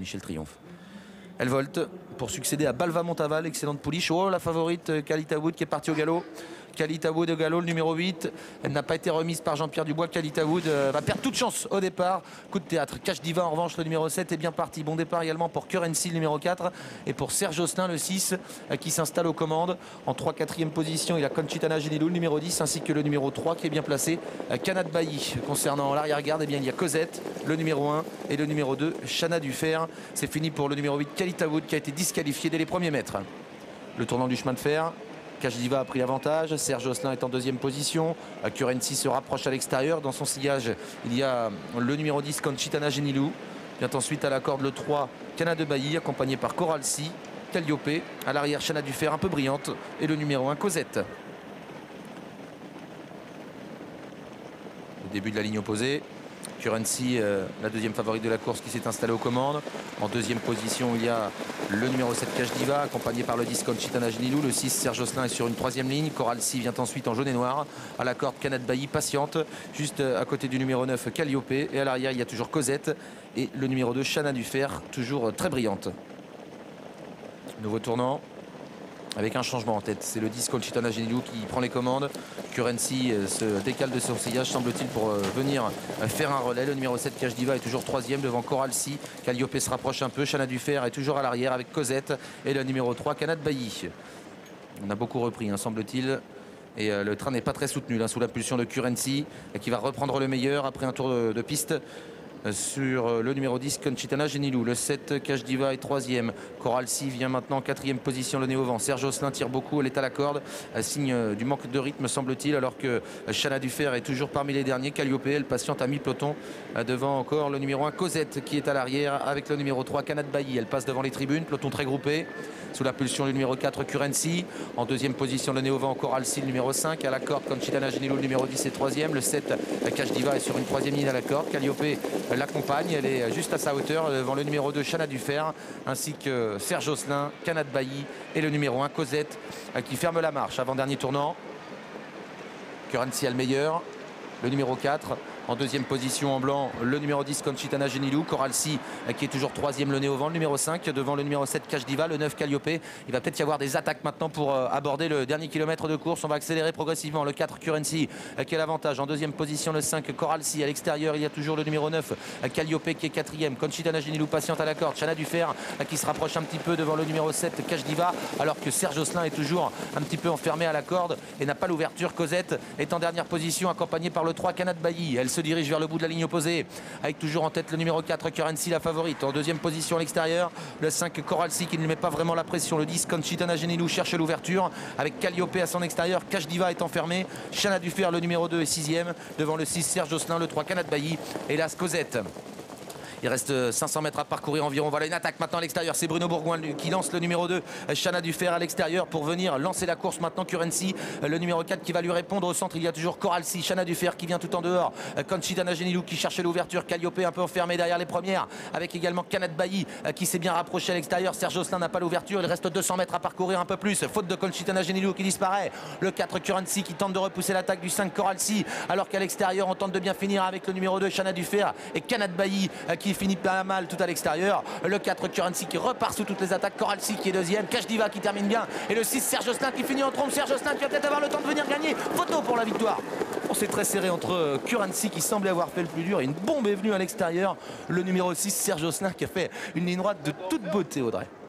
finish le triomphe. Elle volte pour succéder à Balva Montaval, excellente pouliche. Oh, la favorite Kalita Wood qui est partie au galop. Kalita Wood au galop, le numéro 8. Elle n'a pas été remise par Jean-Pierre Dubois. Kalita Wood va perdre toute chance au départ. Coup de théâtre. Cash Diva en revanche, le numéro 7 est bien parti. Bon départ également pour Currency, le numéro 4. Et pour Serge Josselin, le 6, qui s'installe aux commandes. En 3-4e position, il y a Conchitana Genilou, le numéro 10, ainsi que le numéro 3 qui est bien placé. Canad Bailly. Concernant l'arrière-garde, eh bien, il y a Cosette, le numéro 1, et le numéro 2, Chana Dufer. C'est fini pour le numéro 8, Kalita Wood, qui a été disqualifié dès les premiers mètres. Le tournant du chemin de fer. Cash Diva a pris l'avantage, Serge Josselin est en 2e position, Currency se rapproche à l'extérieur, dans son sillage il y a le numéro 10 Conchitana Genilou, vient ensuite à la corde le 3 Cana de Bailly accompagné par Coral C, Calliope, à l'arrière Chana Dufer un peu brillante et le numéro 1 Cosette. Le début de la ligne opposée. Currency, la 2e favorite de la course qui s'est installée aux commandes. En 2e position, il y a le numéro 7 Cash Diva, accompagné par le 10 Conchitana Genilou. Le 6 Serge Josselin est sur une 3e ligne. Coral C vient ensuite en jaune et noir. À la corde, Canad Bailly patiente, juste à côté du numéro 9 Calliope. Et à l'arrière, il y a toujours Cosette. Et le numéro 2 Chana Dufer, toujours très brillante. Nouveau tournant. Avec un changement en tête, c'est le 10 Conchitana Genilou qui prend les commandes. Currency se décale de son sillage, semble-t-il, pour venir faire un relais. Le numéro 7 Cash Diva est toujours 3e devant Coral C. Calliope se rapproche un peu, Chana Dufer est toujours à l'arrière avec Cosette et le numéro 3 Canad Bailly. On a beaucoup repris, semble-t-il. Et le train n'est pas très soutenu là, sous l'impulsion de Currency qui va reprendre le meilleur après un tour de piste. Sur le numéro 10 Conchitana Genilou, le 7 Cash Diva est 3e. Coral C vient maintenant en 4e position, le nez au vent. Serge Josselin tire beaucoup, elle est à la corde, signe du manque de rythme semble-t-il, alors que Chana Dufer est toujours parmi les derniers. Calliope, elle patiente à mi-peloton devant encore le numéro 1 Cosette qui est à l'arrière avec le numéro 3 Canad Bailly. Elle passe devant les tribunes, peloton très groupé sous la pulsion du numéro 4 Currency. En 2e position le nez au vent Coral C, le numéro 5 à la corde. Conchitana Genilou, le numéro 10 est 3e. Le 7 Cash Diva est sur une 3e ligne à la corde. Calliope l'accompagne, elle est juste à sa hauteur devant le numéro 2 Chana Dufer ainsi que Serge Josselin, Canad Bailly et le numéro 1 Cosette qui ferme la marche. Avant-dernier tournant, Currency a le meilleur, le numéro 4 en 2e position en blanc, le numéro 10 Conchitana Genilou. Coral C qui est toujours 3e, le nez au vent, le numéro 5 devant le numéro 7 Cash Diva, le 9 Calliope. Il va peut-être y avoir des attaques maintenant pour aborder le dernier kilomètre de course. On va accélérer progressivement. Le 4 Currency qui a l'avantage. En 2e position le 5 Coral C. À l'extérieur il y a toujours le numéro 9 Calliope qui est 4e. Conchitana Genilou patiente à la corde. Chana Dufer qui se rapproche un petit peu devant le numéro 7 Cash Diva, alors que Serge Josselin est toujours un petit peu enfermé à la corde et n'a pas l'ouverture. Cosette est en dernière position accompagnée par le 3 Canad Bailly. Elle se dirige vers le bout de la ligne opposée avec toujours en tête le numéro 4 Currency, la favorite. En 2e position à l'extérieur le 5 Coral C qui ne met pas vraiment la pression. Le 10 Conchitana Genilou cherche l'ouverture avec Calliope à son extérieur. Cash Diva est enfermé. Chana Dufer le numéro 2 est 6e devant le 6 Serge Josselin, le 3 Canad Bailly et las Cosette. Il reste 500 mètres à parcourir environ. Voilà une attaque maintenant à l'extérieur. C'est Bruno Bourgoin qui lance le numéro 2. Chana Dufer à l'extérieur pour venir lancer la course maintenant. Currency, le numéro 4 qui va lui répondre. Au centre, il y a toujours Coral C. Chana Dufer qui vient tout en dehors. Conchitana Genilou qui cherchait l'ouverture. Calliope un peu enfermé derrière les premières. Avec également Canad Bailly qui s'est bien rapproché à l'extérieur. Serge Josselin n'a pas l'ouverture. Il reste 200 mètres à parcourir un peu plus. Faute de Conchitana Genilou qui disparaît. Le 4 Currency qui tente de repousser l'attaque du 5 Coral C. Alors qu'à l'extérieur, on tente de bien finir avec le numéro 2 Chana Dufer et Canad Bailly qui finit pas mal tout à l'extérieur. Le 4 Currency qui repart sous toutes les attaques. Coral C qui est 2e. Cash Diva qui termine bien. Et le 6 Serge Josselin qui finit en trompe. Serge Josselin qui va peut-être avoir le temps de venir gagner. Photo pour la victoire. On s'est très serré entre Currency qui semblait avoir fait le plus dur et une bombe est venue à l'extérieur. Le numéro 6 Serge Josselin qui a fait une ligne droite de toute beauté, Audrey.